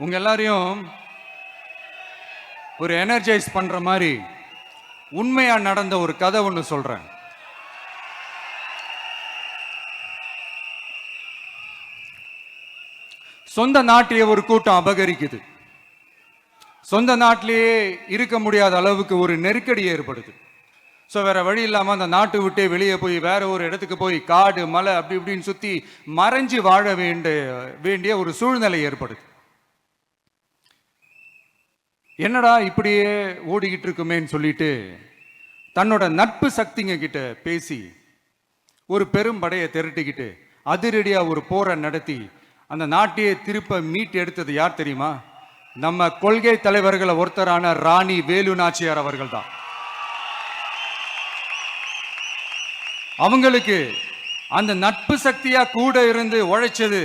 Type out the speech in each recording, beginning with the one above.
உங்க எல்லாரையும் ஒரு எனர்ஜைஸ் பண்ற மாதிரி உண்மையா நடந்த ஒரு கதை ஒன்று சொல்றேன். சொந்த நாட்டையே ஒரு கூட்டம் அபகரிக்குது. சொந்த நாட்டிலேயே இருக்க முடியாத அளவுக்கு ஒரு நெருக்கடி ஏற்படுது. ஸோ வேற வழி இல்லாமல் அந்த நாட்டை விட்டே வெளியே போய் வேற ஒரு இடத்துக்கு போய் காடு மலை அப்படி இப்படின்னு சுற்றி மறைஞ்சு வாழ வேண்டிய ஒரு சூழ்நிலை ஏற்படுது. என்னடா இப்படியே ஓடிக்கிட்டு இருக்குமேன்னு சொல்லிட்டு தன்னோட நட்பு சக்திங்க கிட்ட பேசி ஒரு பெரும் படையை திரட்டிக்கிட்டு அதிரடியா ஒரு போரை நடத்தி அந்த நாட்டையே திருப்ப மீட்டு எடுத்தது யார் தெரியுமா? நம்ம கொள்கை தலைவர்களை ஒருத்தரான ராணி வேலு நாச்சியார் அவர்கள் தான். அவங்களுக்கு அந்த நட்பு சக்தியா கூட இருந்து உழைச்சது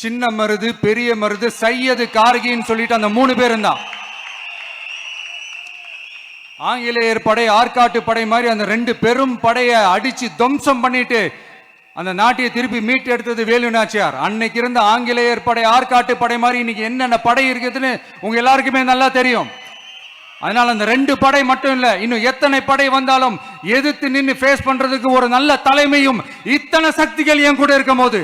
சின்ன மருது, பெரிய மருது, சையது, கார்கின்னு சொல்லிட்டு அந்த 3 பேரும் தான். ஆங்கிலேயர் படை, ஆற்காட்டு படை மாதிரி அந்த 2 பெரும் படையை அடிச்சு துவம்சம் பண்ணிட்டு அந்த நாட்டையை திருப்பி மீட்டு எடுத்தது வேலு நாச்சியார். அன்னைக்கு இருந்த ஆங்கிலேயர் படை, ஆற்காட்டு படை மாதிரி இன்னைக்கு என்னென்ன படை இருக்குதுன்னு உங்க எல்லாருக்குமே நல்லா தெரியும். அதனால அந்த 2 படை மட்டும் இல்ல, இன்னும் எத்தனை படை வந்தாலும் எதிர்த்து நின்று ஃபேஸ் பண்றதுக்கு ஒரு நல்ல தலைமையும் இத்தனை சக்திகள் என் கூட இருக்கும் போது,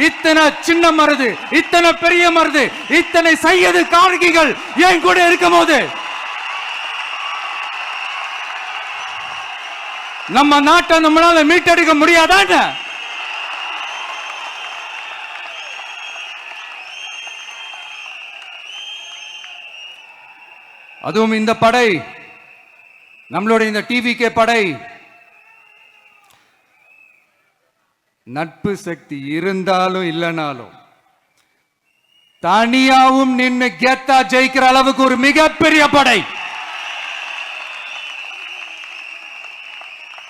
இத்தனை சின்ன மருது, இத்தனை பெரிய மருது, இத்தனை சையது கார்கிகள் என் கூட இருக்கும் போது நம்ம நாட்டை நம்மளால மீட்டெடுக்க முடியாதா? அதுவும் இந்த படை, நம்மளுடைய இந்த டிவிகே படை நட்பு சக்தி இருந்தாலும் இல்லைனாலும் தனியாவும் நின்று கெத்தா ஜெயிக்கிற அளவுக்கு ஒரு மிகப்பெரிய படை.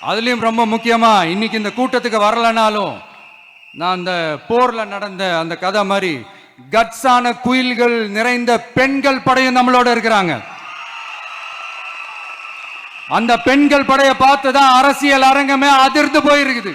அதுலயும் ரொம்ப முக்கியமா இன்னைக்கு இந்த கூட்டத்துக்கு வரலனாலும் நான் அந்த போர்ல நடந்த அந்த கதை மாதிரி கட்ஸான குயில்கள் நிறைந்த பெண்கள் படையும் நம்மளோட இருக்கிறாங்க. அந்த பெண்கள் படையை பார்த்துதான் அரசியல் அரங்கமே அதிர்ந்து போயிருக்குது.